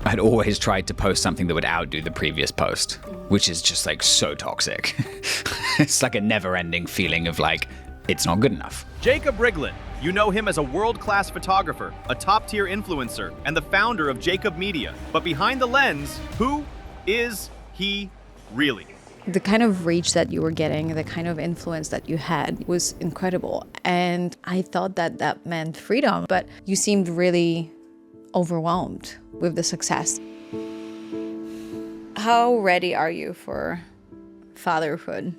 I'd always tried to post something that would outdo the previous post, which is just like so toxic. It's like a never-ending feeling of like, it's not good enough. Jacob Riglin. You know him as a world-class photographer, a top-tier influencer, and the founder of Jacob Media. But behind the lens, who is he really? The kind of reach that you were getting, the kind of influence that you had was incredible. And I thought that that meant freedom, but you seemed really overwhelmed with the success. How ready are you for fatherhood?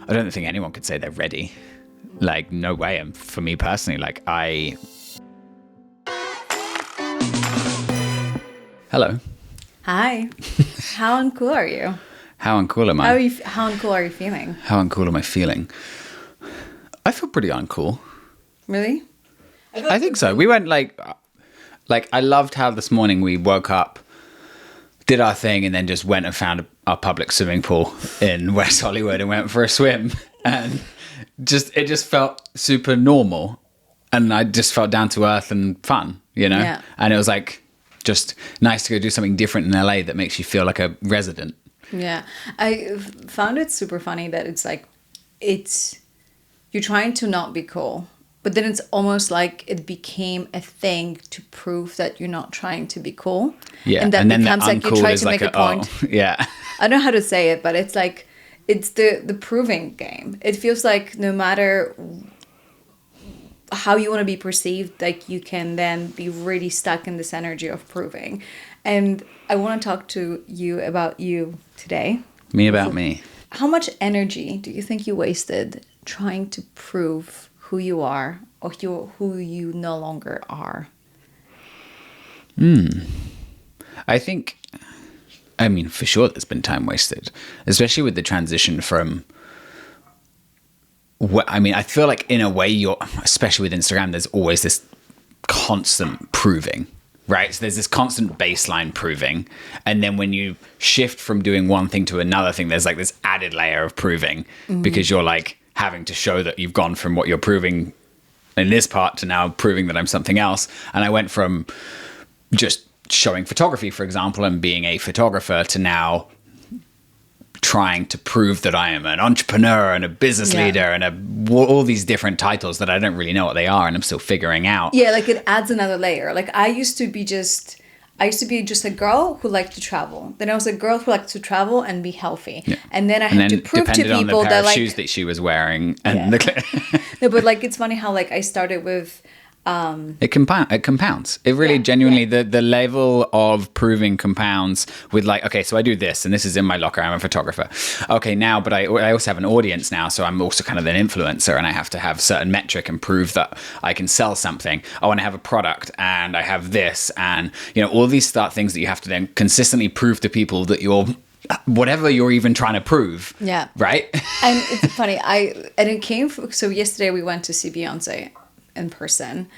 I don't think anyone could say they're ready. Like, no way. And for me personally, like Hello. Hi. How uncool are you? How uncool am I? How uncool are you feeling? How uncool am I feeling? I feel pretty uncool. Really? I think so. We went like I loved how this morning we woke up, did our thing, and then just went and found our public swimming pool in West Hollywood and went for a swim. And it just felt super normal. And I just felt down to earth and fun, you know? Yeah. And it was like just nice to go do something different in LA that makes you feel like a resident. Yeah. I found it super funny that it's like, you're trying to not be cool. But then it's almost like it became a thing to prove that you're not trying to be cool. Yeah. And that then becomes like you try to make a point. Oh, yeah. I don't know how to say it, but it's like, it's the proving game. It feels like no matter how you want to be perceived, like you can then be really stuck in this energy of proving. And I want to talk to you about you today. Me about me. How much energy do you think you wasted trying to prove who you are or who you no longer are? I mean, for sure there's been time wasted, especially with the transition from I feel like in a way especially with Instagram, there's always this constant proving, right? So there's this constant baseline proving. And then when you shift from doing one thing to another thing, there's like this added layer of proving because you're like having to show that you've gone from what you're proving in this part to now proving that I'm something else. And I went from just showing photography, for example, and being a photographer to now trying to prove that I am an entrepreneur and a business leader and all these different titles that I don't really know what they are and I'm still figuring out. Yeah, like it adds another layer. Like I used to be just a girl who liked to travel. Then I was a girl who liked to travel and be healthy. Yeah. And then I had to prove to people on the pair that of like shoes that she was wearing and No, but like it's funny how like I started with it compounds. It really genuinely the level of proving compounds with like, okay, so I do this and this is in my locker. I'm a photographer. Okay, now, but I also have an audience now, so I'm also kind of an influencer and I have to have certain metric and prove that I can sell something. I want to have a product and I have this and all these things that you have to then consistently prove to people that you're whatever you're even trying to prove. Yeah. Right? And it's funny. So yesterday we went to see Beyonce in person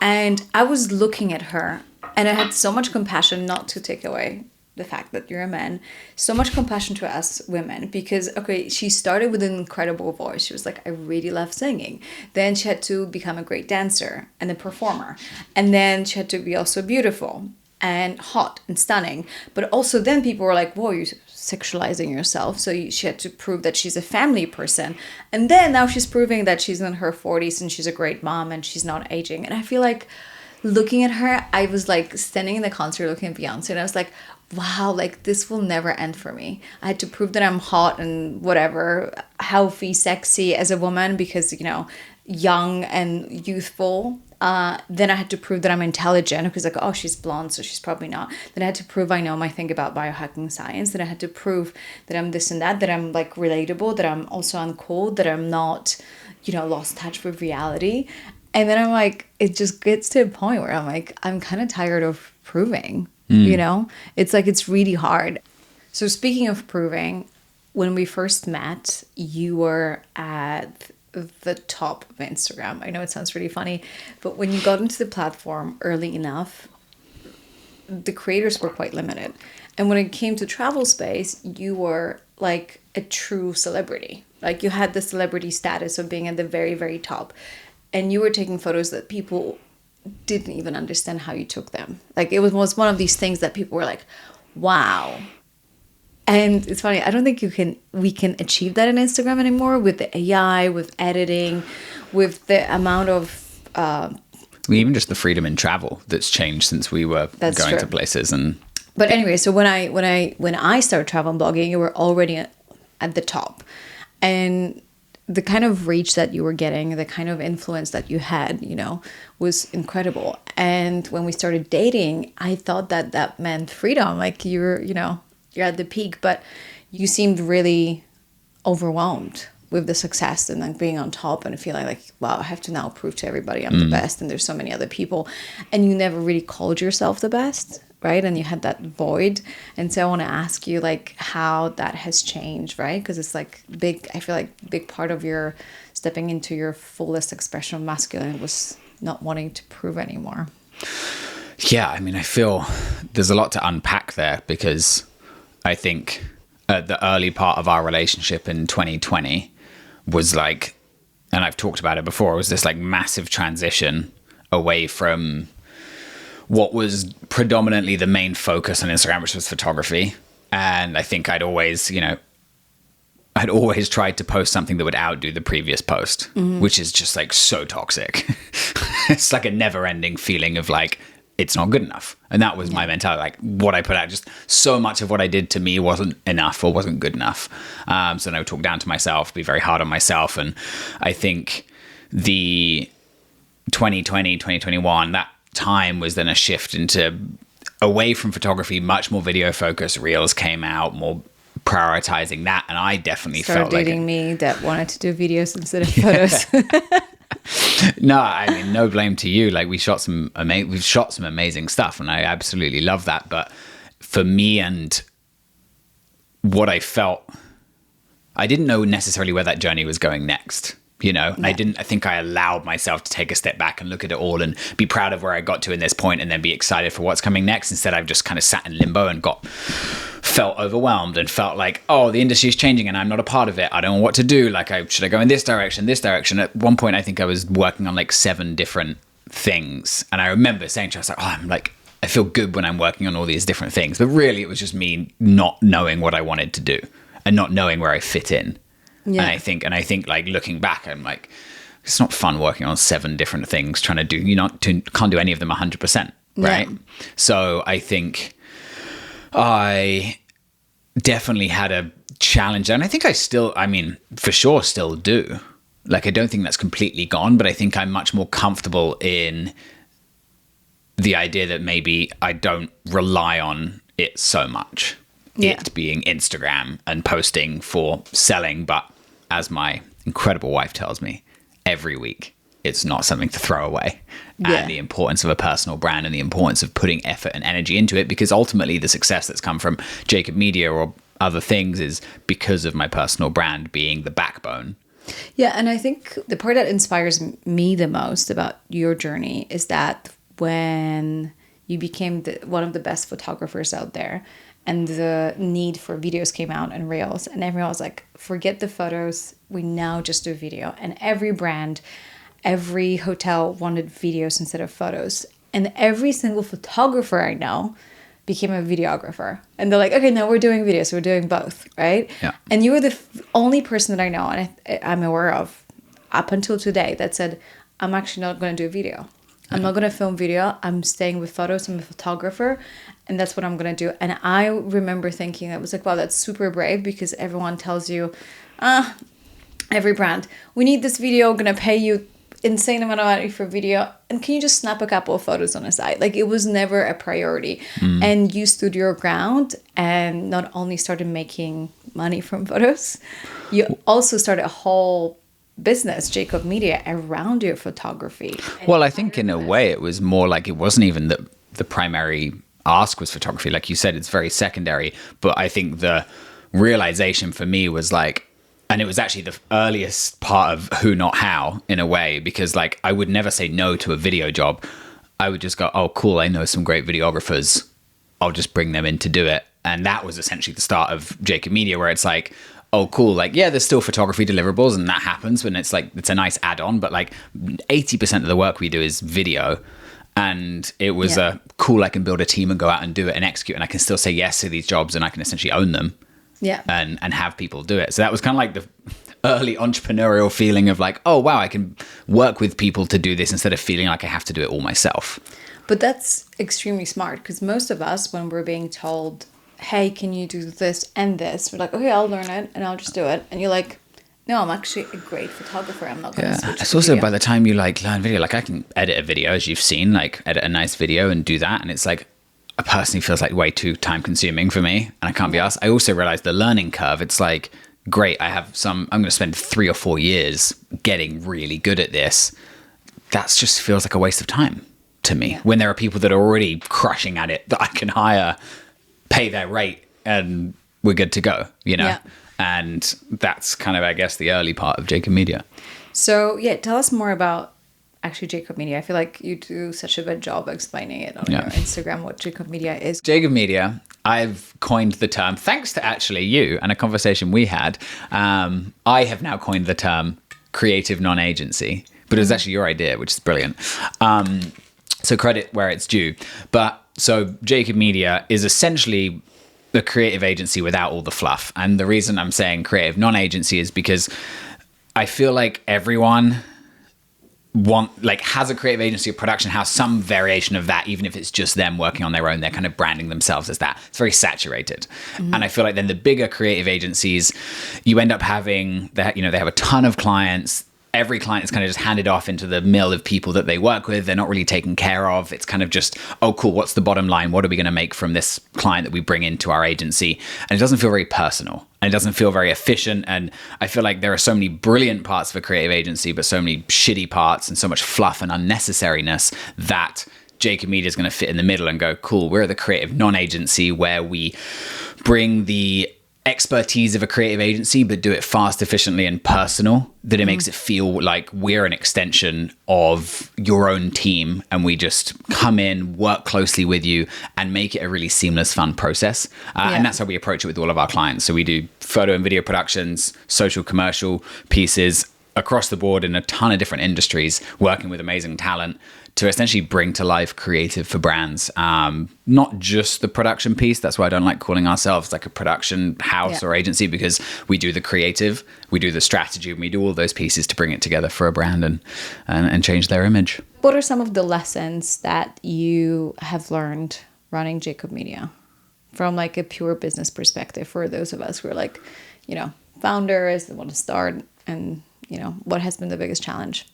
and I was looking at her and I had so much compassion, not to take away the fact that you're a man, so much compassion to us women because she started with an incredible voice. She was like, I really love singing. Then she had to become a great dancer and a performer, and then she had to be also beautiful and hot and stunning, but also then people were like, whoa, you're sexualizing yourself. So she had to prove that she's a family person. And then now she's proving that she's in her 40s and she's a great mom and she's not aging. And I feel like looking at her, I was like standing in the concert looking at Beyonce and I was like, wow, like this will never end for me. I had to prove that I'm hot and whatever, healthy, sexy as a woman because, young and youthful. Then I had to prove that I'm intelligent because like, oh, she's blonde, so she's probably not. Then I had to prove I know my thing about biohacking science. Then I had to prove that I'm this and that I'm like relatable, that I'm also uncool, that I'm not, lost touch with reality. And then I'm like, it just gets to a point where I'm like, I'm kind of tired of proving, It's like, it's really hard. So speaking of proving, when we first met, you were at the top of Instagram. I know it sounds really funny, but when you got into the platform early enough, the creators were quite limited. And when it came to travel space, you were like a true celebrity. Like you had the celebrity status of being at the very, very top. And you were taking photos that people didn't even understand how you took them. Like, it was one of these things that people were like, wow. And it's funny, I don't think we can achieve that in Instagram anymore with the AI, with editing, with the amount of even just the freedom in travel that's changed since we were going to places. And but anyway, so when I started travel blogging, you were already at the top, and the kind of reach that you were getting, the kind of influence that you had, was incredible. And when we started dating, I thought that meant freedom. Like, you're at the peak, but you seemed really overwhelmed with the success and like being on top and feeling like, wow, I have to now prove to everybody I'm the best, and there's so many other people, and you never really called yourself the best, right? And you had that void. And so I want to ask you like how that has changed, right? Because it's like I feel like big part of your stepping into your fullest expression of masculine was not wanting to prove anymore. Yeah, I mean, I feel there's a lot to unpack there, because I think at the early part of our relationship in 2020 was like, and I've talked about it before, it was this like massive transition away from what was predominantly the main focus on Instagram, which was photography. And I think I'd always tried to post something that would outdo the previous post, which is just like so toxic. It's like a never ending feeling of like, it's not good enough. And that was my mentality. Like, what I put out, just so much of what I did to me wasn't enough or wasn't good enough. So then I would talk down to myself, be very hard on myself. And I think the 2020, 2021, that time was then a shift into away from photography, much more video focused. Reels came out, more prioritizing that. And I definitely felt like dating me that wanted to do videos instead of photos. No, I mean, no blame to you. Like, we've shot some amazing stuff, and I absolutely love that. But for me, and what I felt, I didn't know necessarily where that journey was going next. Yeah. I think I allowed myself to take a step back and look at it all and be proud of where I got to in this point, and then be excited for what's coming next. Instead, I've just kind of sat in limbo and felt overwhelmed and felt like, oh, the industry is changing and I'm not a part of it. I don't know what to do. Like, should I go in this direction? At one point, I think I was working on like 7 different things. And I remember saying to her, I was like, oh, I feel good when I'm working on all these different things. But really, it was just me not knowing what I wanted to do and not knowing where I fit in. Yeah. And I think like looking back, I'm like, it's not fun working on 7 different things, trying to do, can't do any of them 100%. Right. Yeah. So I think I definitely had a challenge, and I think for sure still do. Like, I don't think that's completely gone, but I think I'm much more comfortable in the idea that maybe I don't rely on it so much. Yeah. It being Instagram and posting for selling, but as my incredible wife tells me every week, it's not something to throw away. Yeah. And the importance of a personal brand and the importance of putting effort and energy into it, because ultimately the success that's come from Jacob Media or other things is because of my personal brand being the backbone. Yeah, and I think the part that inspires me the most about your journey is that when you became one of the best photographers out there, and the need for videos came out and reels, and everyone was like, forget the photos, we now just do video. And every brand, every hotel wanted videos instead of photos. And every single photographer I know became a videographer. And they're like, okay, now we're doing videos, so we're doing both, right? Yeah. And you were the only person that I know, and I'm aware of, up until today, that said, I'm actually not going to do a video. I'm not going to film video. I'm staying with photos. I'm a photographer, and that's what I'm going to do. And I remember thinking, I was like, wow, that's super brave, because everyone tells you, every brand, we need this video, going to pay you insane amount of money for video, and can you just snap a couple of photos on the side? Like, it was never a priority. And you stood your ground and not only started making money from photos, you also started a whole business, Jacob Media, around your photography. Well, I think in a way it was more like, it wasn't even that the primary ask was photography. Like you said, it's very secondary. But I think the realization for me was like, and it was actually the earliest part of who, not how, in a way, because like I would never say no to a video job. I would just go, oh, cool, I know some great videographers. I'll just bring them in to do it. And that was essentially the start of Jacob Media, where it's like, oh, cool. Like, yeah, there's still photography deliverables and that happens, but it's like, it's a nice add-on, but like 80% of the work we do is video. And it was cool, I can build a team and go out and do it and execute, and I can still say yes to these jobs, and I can essentially own them. Yeah. And have people do it. So that was kind of like the early entrepreneurial feeling of like, oh, wow, I can work with people to do this instead of feeling like I have to do it all myself. But that's extremely smart, because most of us, when we're being told, hey, can you do this and this? We're like, okay, I'll learn it and I'll just do it. And you're like, no, I'm actually a great photographer. I'm not going to switch It's to also video. by the time you like learn video, like I can edit a video, as you've seen, like edit a nice video and do that. And it's like, it personally feels like way too time consuming for me, and I can't be asked. I also realized the learning curve. It's like, great, I'm going to spend 3 or 4 years getting really good at this. That just feels like a waste of time to me, when there are people that are already crushing at it that I can hire, pay their rate, and we're good to go, you know? Yeah. And that's kind of, I guess, the early part of Jacob Media. So, yeah, tell us more about actually Jacob Media. I feel like you do such a good job explaining it on your Instagram, what Jacob Media is. Jacob Media, I've coined the term, thanks to actually you and a conversation we had. I have now coined the term creative non-agency, but it was actually your idea, which is brilliant. So credit where it's due. But so Jacob Media is essentially the creative agency without all the fluff. And the reason I'm saying creative non-agency is because I feel like everyone has a creative agency of production house, some variation of that, even if it's just them working on their own, they're kind of branding themselves as that. It's very saturated. And I feel like then the bigger creative agencies, you end up having that, they have a ton of clients. Every client is kind of just handed off into the mill of people that they work with. They're not really taken care of. It's kind of just, oh, cool, what's the bottom line? What are we going to make from this client that we bring into our agency? And it doesn't feel very personal, and it doesn't feel very efficient. And I feel like there are so many brilliant parts of a creative agency, but so many shitty parts and so much fluff and unnecessariness that Jacob Media is going to fit in the middle and go, cool, we're the creative non-agency where we bring the expertise of a creative agency, but do it fast, efficiently, and personal, that it makes it feel like we're an extension of your own team, and we just come in, work closely with you, and make it a really seamless, fun process. And that's how we approach it with all of our clients. So we do photo and video productions, social, commercial pieces across the board in a ton of different industries, working with amazing talent to essentially bring to life creative for brands. Not just the production piece. That's why I don't like calling ourselves like a production house or agency, because we do the creative, we do the strategy, and we do all those pieces to bring it together for a brand and change their image. What are some of the lessons that you have learned running Jacob Media from like a pure business perspective for those of us who are like, founders that want to start, and, what has been the biggest challenge?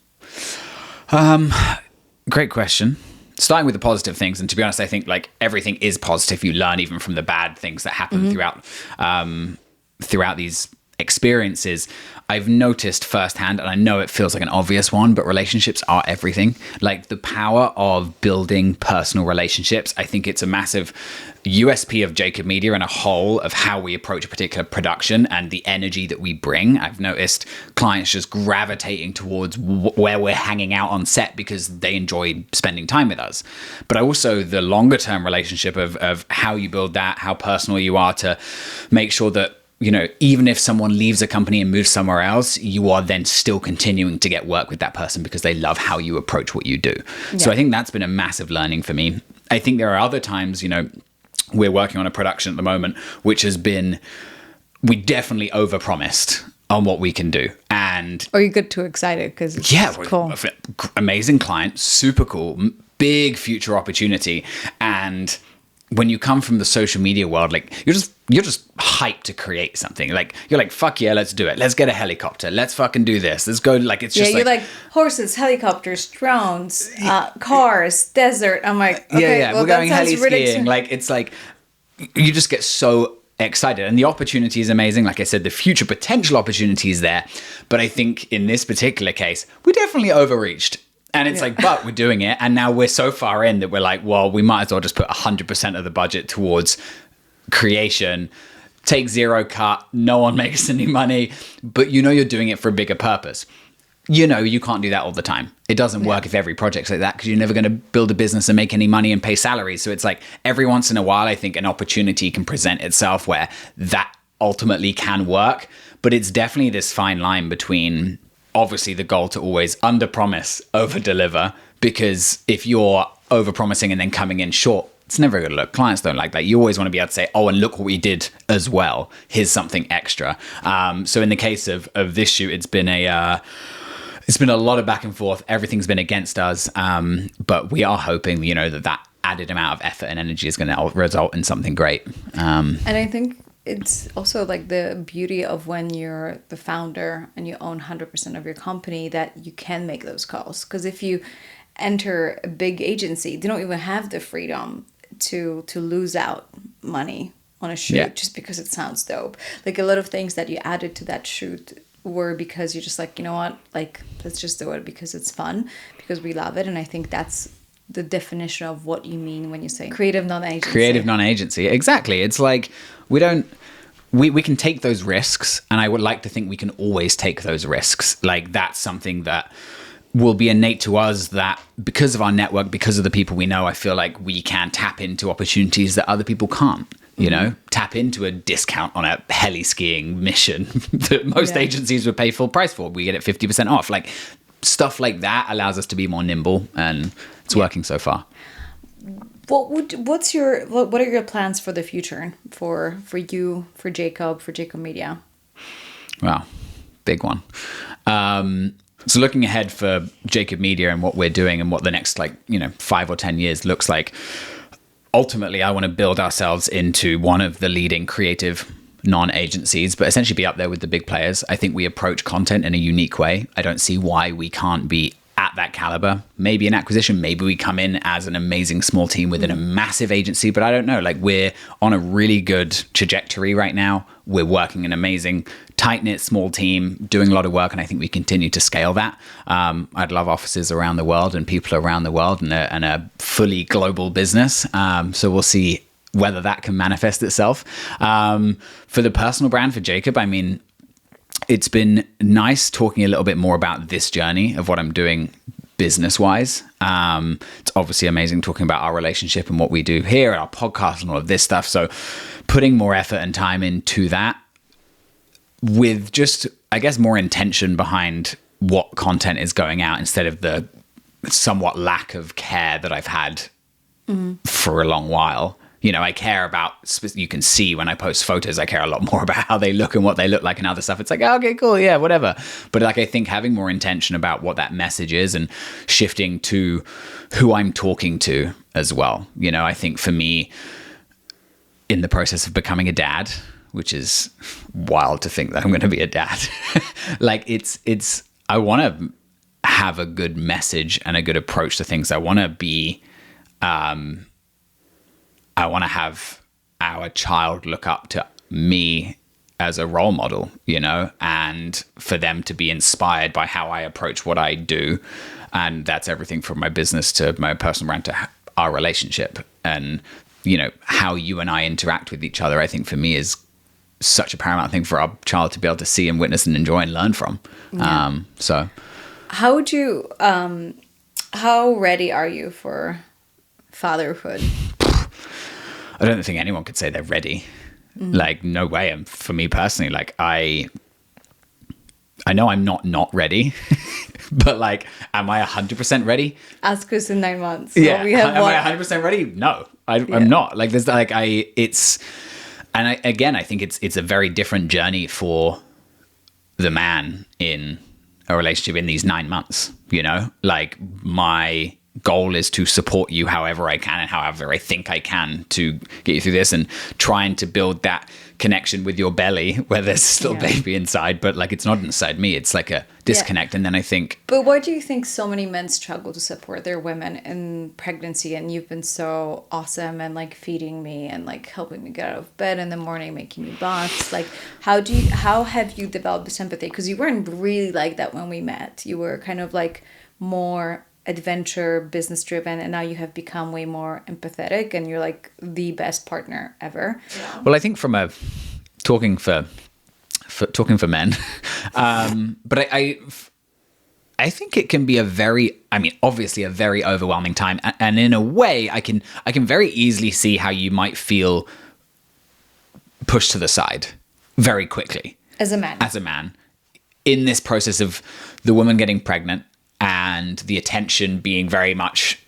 Great question. Starting with the positive things, and to be honest, I think like everything is positive. You learn even from the bad things that happen throughout these experiences. I've noticed firsthand, and I know it feels like an obvious one, but relationships are everything. Like the power of building personal relationships. I think it's a massive USP of Jacob Media and a whole of how we approach a particular production and the energy that we bring. I've noticed clients just gravitating towards where we're hanging out on set because they enjoy spending time with us. But also the longer term relationship of how you build that, how personal you are to make sure that, even if someone leaves a company and moves somewhere else, you are then still continuing to get work with that person because they love how you approach what you do. Yeah. So I think that's been a massive learning for me. I think there are other times, we're working on a production at the moment, which has been, we definitely overpromised on what we can do. And or you get too excited because it's cool. Amazing client, super cool, big future opportunity. And when you come from the social media world, like you're just hyped to create something. Like you're like, fuck yeah, let's do it. Let's get a helicopter. Let's fucking do this. Let's go. Like it's just you're like horses, helicopters, drones, cars, desert. I'm like, okay, well, we're going heli skiing. Like it's like you just get so excited, and the opportunity is amazing. Like I said, the future potential opportunity is there. But I think in this particular case, we definitely overreached. And it's like, but we're doing it. And now we're so far in that we're like, well, we might as well just put 100% of the budget towards creation, take zero cut, no one makes any money, but you're doing it for a bigger purpose. You can't do that all the time. It doesn't work if every project's like that, because you're never going to build a business and make any money and pay salaries. So it's like every once in a while, I think an opportunity can present itself where that ultimately can work. But it's definitely this fine line between obviously the goal to always under promise, over deliver, because if you're over promising and then coming in short, it's never going to look. Clients don't like that. You always want to be able to say, oh, and look what we did as well. Here's something extra. So in the case of this shoot, it's been a lot of back and forth. Everything's been against us. But we are hoping, that added amount of effort and energy is going to result in something great. And I think it's also like the beauty of when you're the founder and you own 100% of your company, that you can make those calls. Because if you enter a big agency, they don't even have the freedom to lose out money on a shoot just because it sounds dope. Like a lot of things that you added to that shoot were because you're just like, you know what, like let's just do it because it's fun, because we love it. And I think that's the definition of what you mean when you say creative non-agency. Creative non-agency, exactly. It's like we can take those risks, and I would like to think we can always take those risks. Like that's something that will be innate to us, that because of our network, because of the people we know, I feel like we can tap into opportunities that other people can't. Tap into a discount on a heli skiing mission that most agencies would pay full price for. We get it 50% off. Like stuff like that allows us to be more nimble, and it's working so far. What are your plans for the future for you, for Jacob Media? Wow, big one. So looking ahead for Jacob Media and what we're doing and what the next 5 or 10 years looks like, ultimately I want to build ourselves into one of the leading creative non-agencies, but essentially be up there with the big players. I think we approach content in a unique way. I don't see why we can't be at that caliber. Maybe an acquisition, maybe we come in as an amazing small team within a massive agency, but I don't know. Like we're on a really good trajectory right now. We're working an amazing, tight-knit small team, doing a lot of work, and I think we continue to scale that. I'd love offices around the world and people around the world and a fully global business. So we'll see whether that can manifest itself. For the personal brand, for Jacob, I mean, it's been nice talking a little bit more about this journey of what I'm doing business-wise. It's obviously amazing talking about our relationship and what we do here and our podcast and all of this stuff. So putting more effort and time into that with just, I guess, more intention behind what content is going out instead of the somewhat lack of care that I've had for a long while. I care about, you can see when I post photos, I care a lot more about how they look and what they look like and other stuff. It's like, oh, okay, cool. Yeah, whatever. But I think having more intention about what that message is and shifting to who I'm talking to as well. I think for me, in the process of becoming a dad, which is wild to think that I'm going to be a dad, I want to have a good message and a good approach to things. I want to be, I want to have our child look up to me as a role model, and for them to be inspired by how I approach what I do. And that's everything from my business to my personal brand to our relationship. And, how you and I interact with each other, I think for me is such a paramount thing for our child to be able to see and witness and enjoy and learn from. Yeah. So how would you, how ready are you for fatherhood? I don't think anyone could say they're ready. Like, no way. And for me personally, like I know I'm not ready, but like, am I 100% ready? Ask us in 9 months. Yeah. Am I 100% ready? No, I'm not. Like there's like, I think it's a very different journey for the man in a relationship in these 9 months, like my goal is to support you however I can and however I think I can to get you through this, and trying to build that connection with your belly where there's still baby inside, but like it's not inside me, it's like a disconnect. And then I think, but why do you think so many men struggle to support their women in pregnancy? And you've been so awesome and like feeding me and like helping me get out of bed in the morning, making me baths. Like how have you developed this empathy? Because you weren't really like that when we met. You were kind of like more adventure, business driven, and now you have become way more empathetic, and you're like the best partner ever. Yeah. Well, I think from talking for men, but I think it can be obviously a very overwhelming time, and in a way, I can very easily see how you might feel pushed to the side very quickly as a man in this process of the woman getting pregnant and the attention being very much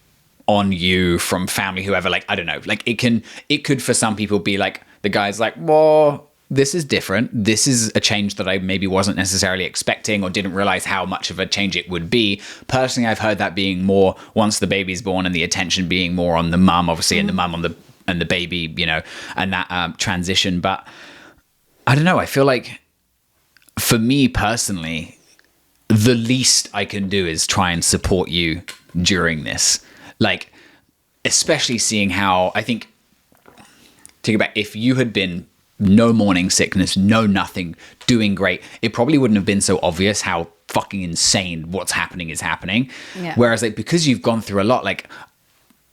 on you from family, whoever, like, I don't know, like it could for some people be like, the guy's like, well, this is different. This is a change that I maybe wasn't necessarily expecting or didn't realize how much of a change it would be. Personally, I've heard that being more once the baby's born and the attention being more on the mum, obviously, and the mum and the baby, you know, and that transition. But I don't know. I feel like for me personally, the least I can do is try and support you during this. Like, especially seeing how, I think, think about if you had been no morning sickness, no nothing, doing great, it probably wouldn't have been so obvious how fucking insane what's happening is happening. Yeah. Whereas like, because you've gone through a lot, like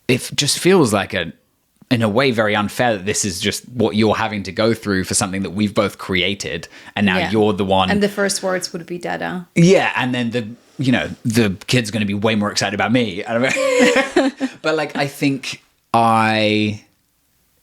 it just feels like in a way very unfair that this is just what you're having to go through for something that we've both created, and now you're the one. And the first words would be dada. Yeah, and then the kid's going to be way more excited about me. But like, I think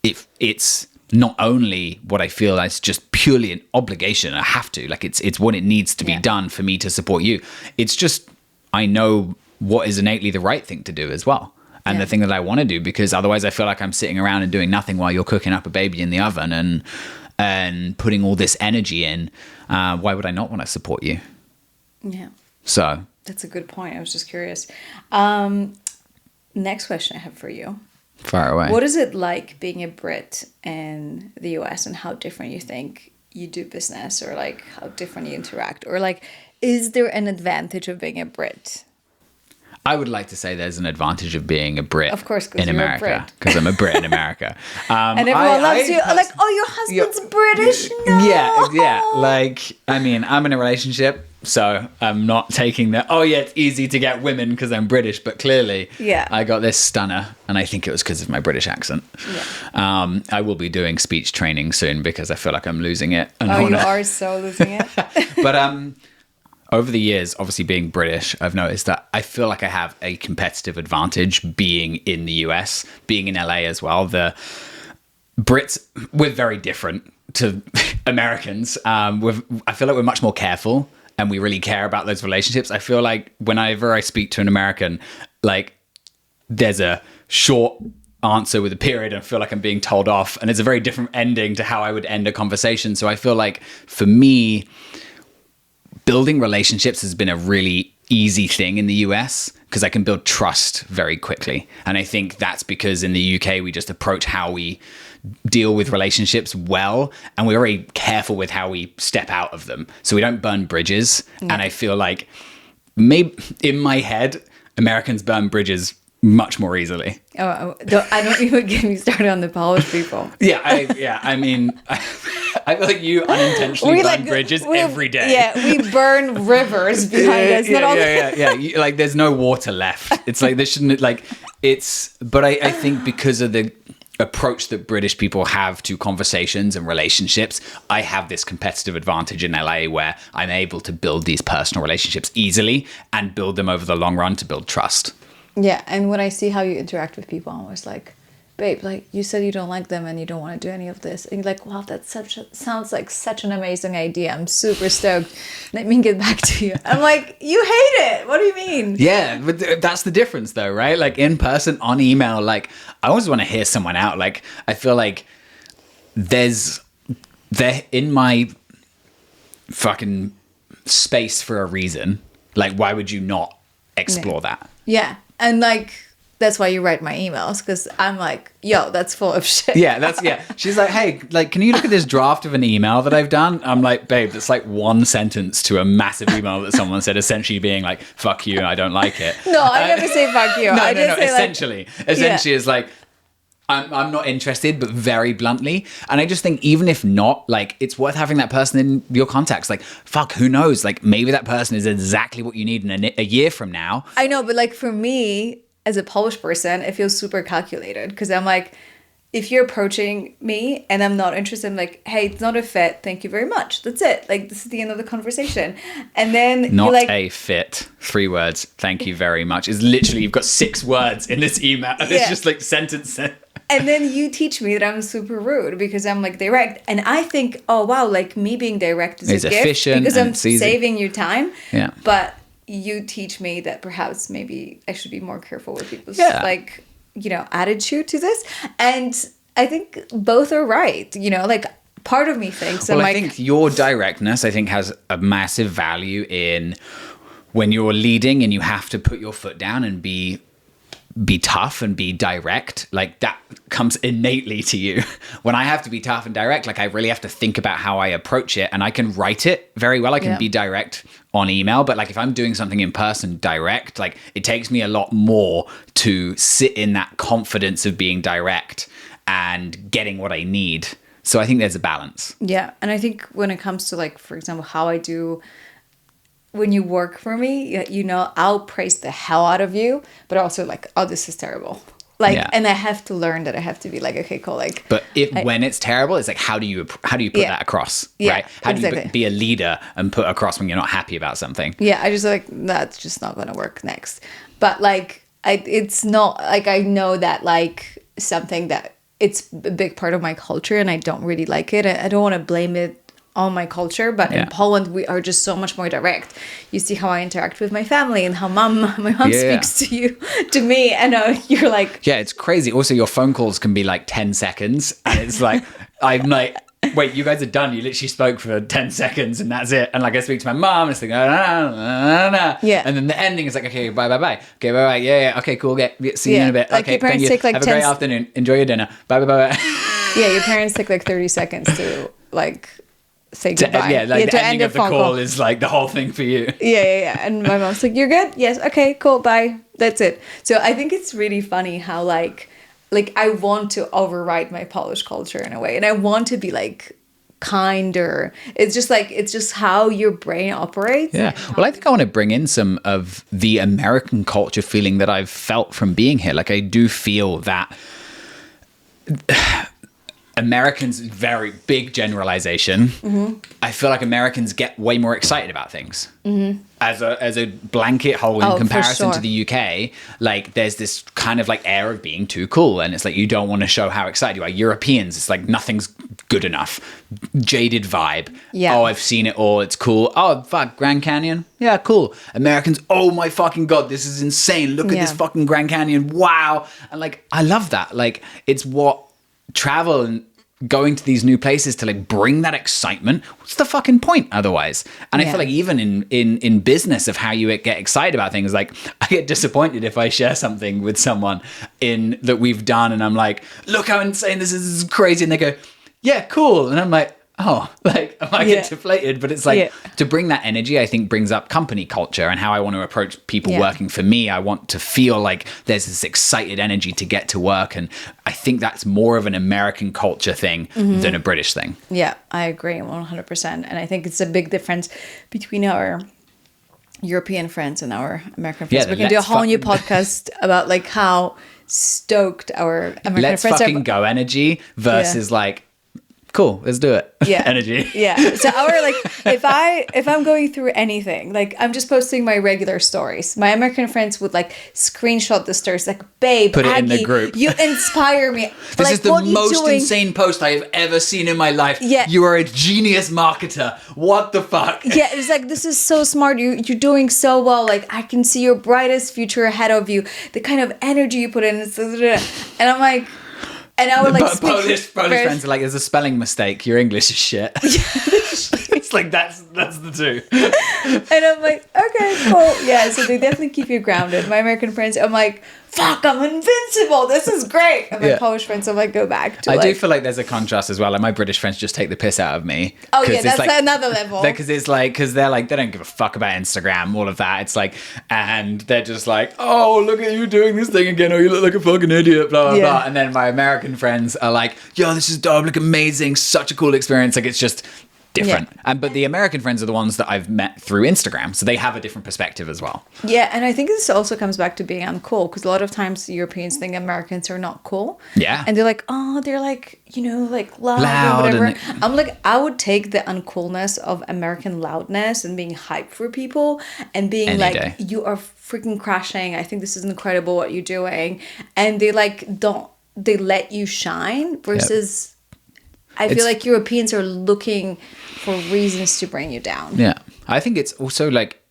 it's not only what I feel as just purely an obligation, I have to, like, it's what it needs to be done for me to support you. It's just, I know what is innately the right thing to do as well. And the thing that I want to do, because otherwise I feel like I'm sitting around and doing nothing while you're cooking up a baby in the oven and putting all this energy in. Why would I not want to support you? Yeah. So. That's a good point. I was just curious. Next question I have for you. Far away. What is it like being a Brit in the US, and how different you think you do business, or like how different you interact, or like, is there an advantage of being a Brit? I would like to say there's an advantage of being a Brit, of course, in America, because I'm a Brit in America. And everyone loves you. Like, oh, your husband's British? No! Yeah. Like, I mean, I'm in a relationship, so I'm not taking that, oh yeah, it's easy to get women because I'm British, but clearly I got this stunner, and I think it was because of my British accent. Yeah. I will be doing speech training soon because I feel like I'm losing it. And you are so losing it. But over the years, obviously being British, I've noticed that I feel like I have a competitive advantage being in the US, being in LA as well. The Brits, we're very different to Americans. I feel like we're much more careful, and we really care about those relationships. I feel like whenever I speak to an American, like, there's a short answer with a period, and I feel like I'm being told off, and it's a very different ending to how I would end a conversation. So I feel like for me, building relationships has been a really easy thing in the US because I can build trust very quickly. And I think that's because in the UK, we just approach how we deal with relationships well, and we're very careful with how we step out of them. So we don't burn bridges. Yeah. And I feel like maybe in my head, Americans burn bridges much more easily. Oh, I don't even get me started on the Polish people. I mean, I feel like you unintentionally burn bridges every day. Yeah, we burn rivers behind us. Yeah. Like, there's no water left. It's like, there shouldn't, like, but I think because of the approach that British people have to conversations and relationships, I have this competitive advantage in LA where I'm able to build these personal relationships easily and build them over the long run to build trust. Yeah, and when I see how you interact with people, I'm always like, babe, like, you said you don't like them and you don't want to do any of this. And you're like, wow, sounds like such an amazing idea. I'm super stoked. Let me get back to you. I'm like, you hate it. What do you mean? Yeah, but that's the difference though, right? Like, in person, on email, like, I always want to hear someone out. Like, I feel like they're in my fucking space for a reason. Like, why would you not explore that? Yeah. And like, that's why you write my emails, because I'm like, yo, that's full of shit. Yeah. She's like, hey, like, can you look at this draft of an email that I've done? I'm like, babe, that's like one sentence to a massive email that someone said, essentially being like, fuck you, I don't like it. No, I never say fuck you. No. Essentially is like, I'm not interested, but very bluntly. And I just think, even if not, like, it's worth having that person in your contacts. Like, fuck, who knows? Like, maybe that person is exactly what you need in a year from now. I know, but like, for me, as a Polish person, it feels super calculated, because I'm like, if you're approaching me and I'm not interested, I'm like, hey, it's not a fit. Thank you very much. That's it. Like, this is the end of the conversation. And then not like, a fit. 3 words. Thank you very much. Is literally, you've got 6 words in this email. It's just like sentence. And then you teach me that I'm super rude because I'm like direct. And I think, oh, wow, like, me being direct is a gift efficient, because I'm saving you time. Yeah. But you teach me that perhaps maybe I should be more careful with people's Yeah. like, you know, attitude to this. And I think both are right. You know, like part of me thinks, Well, I'm I like, think your directness, I think, has a massive value in when you're leading and you have to put your foot down and be tough and be direct. Like that comes innately to you. When I have to be tough and direct, like I really have to think about how I approach it, and I can write it very well. I can be direct on email, but like if I'm doing something in person, direct, like it takes me a lot more to sit in that confidence of being direct and getting what I need. So I think there's a balance. yeah. And I think when it comes to like, for example, how I do when you work for me, you know, I'll praise the hell out of you, but also like, oh, this is terrible. Like, and I have to learn that I have to be like, okay, cool. Like, but when it's terrible, it's like, how do you put that across? Yeah, right? How do exactly. you be a leader and put across when you're not happy about something? Yeah, I just like, that's just not going to work next. But like, it's not like, I know that like something that it's a big part of my culture and I don't really like it. I don't want to blame it on my culture, but in Poland we are just so much more direct. You see how I interact with my family and how my mom speaks to me, and you're like, yeah, it's crazy. Also, your phone calls can be like 10 seconds, and it's like I'm like, wait, you guys are done. You literally spoke for 10 seconds and that's it. And like I speak to my mom and it's like, yeah. And then the ending is like, okay, bye. Okay, bye. Yeah. Okay, cool. See you in a bit. Like okay, your parents thank you. take like have a great afternoon. Enjoy your dinner. Bye. Yeah, your parents take like 30 seconds to like say goodbye. The ending of the call is like the whole thing for you. Yeah. And my mom's like, you're good? Yes. Okay, cool. Bye. That's it. So I think it's really funny how like I want to override my Polish culture in a way. And I want to be like kinder. It's just how your brain operates. Yeah. Well, I think I want to bring in some of the American culture feeling that I've felt from being here. Like I do feel that Americans, very big generalization. Mm-hmm. I feel like Americans get way more excited about things. Mm-hmm. As a blanket whole in comparison to the UK, like there's this kind of like air of being too cool, and it's like you don't want to show how excited you are. Europeans, it's like nothing's good enough. Jaded vibe. Yeah. Oh, I've seen it all. It's cool. Oh, fuck, Grand Canyon. Yeah, cool. Americans, oh my fucking God, this is insane. Look at this fucking Grand Canyon. Wow. And like, I love that. Like, it's what travel and going to these new places to like bring that excitement. What's the fucking point otherwise? And I feel like even in business of how you get excited about things, like I get disappointed if I share something with someone that we've done and I'm like, look how insane this is crazy. And they go, yeah, cool. And I'm like, oh, like I might get deflated, but it's like to bring that energy, I think brings up company culture and how I want to approach people working for me. I want to feel like there's this excited energy to get to work. And I think that's more of an American culture thing than a British thing. Yeah, I agree 100%. And I think it's a big difference between our European friends and our American friends. We can do a whole new podcast about like how stoked our American let's friends fucking go energy versus like, cool, let's do it. Yeah. Energy. Yeah. So our like if I'm going through anything, like I'm just posting my regular stories. My American friends would like screenshot the stories like, babe, put it Aggie, in the group. You inspire me. This like, is the most insane post I have ever seen in my life. Yeah. You are a genius marketer. What the fuck? Yeah, it's like, this is so smart. You're doing so well. Like, I can see your brightest future ahead of you. The kind of energy you put in. And I'm like, and I would like Polish friends are like, there's a spelling mistake. Your English is shit. It's like that's the two. And I'm like, okay, cool. Yeah, so they definitely keep you grounded. My American friends, I'm like, fuck, I'm invincible. This is great. And my Polish friends, I'm like, go back to I do feel like there's a contrast as well. Like my British friends just take the piss out of me. Oh yeah, that's like, another level. Because it's like, because they're like, they don't give a fuck about Instagram, all of that. It's like, and they're just like, oh, look at you doing this thing again. Oh, you look like a fucking idiot, blah, blah, blah. And then my American friends are like, yo, this is dope, look amazing, such a cool experience. Like it's just different. But the American friends are the ones that I've met through Instagram, so they have a different perspective as well. Yeah, and I think this also comes back to being uncool, because a lot of times Europeans think Americans are not cool. Yeah. And they're like, oh, they're like, you know, like loud and whatever. I'm like, I would take the uncoolness of American loudness and being hyped for people and being any like day. You are freaking crashing. I think this is incredible what you're doing. And they like they let you shine versus I feel like Europeans are looking for reasons to bring you down. Yeah. I think it's also like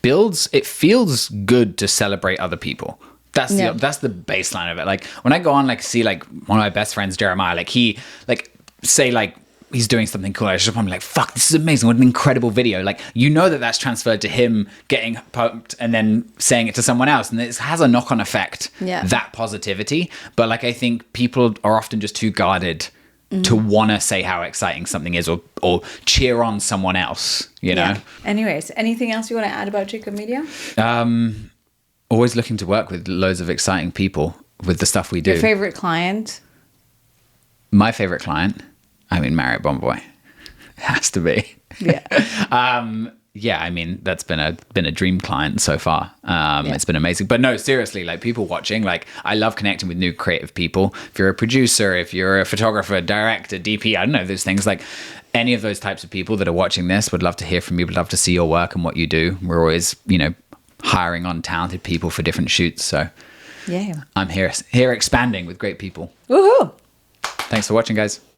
it feels good to celebrate other people. That's the baseline of it. Like when I go on, like see like one of my best friends, Jeremiah, like he like say like he's doing something cool. I'm like, fuck, this is amazing. What an incredible video. Like, you know that's transferred to him getting pumped and then saying it to someone else. And it has a knock-on effect, that positivity. But like, I think people are often just too guarded to want to say how exciting something is or cheer on someone else, you know? Anyways, anything else you want to add about Jacob Media? Always looking to work with loads of exciting people with the stuff we do. Your favorite client? My favorite client? I mean, Marriott Bonvoy. It has to be. Yeah. I mean, that's been a dream client so far. It's been amazing. But no, seriously, like people watching, like I love connecting with new creative people. If you're a producer, if you're a photographer, director, DP, I don't know, those things, like any of those types of people that are watching this, would love to hear from you, would love to see your work and what you do. We're always, hiring on talented people for different shoots. So I'm here expanding with great people. Woohoo! Thanks for watching, guys.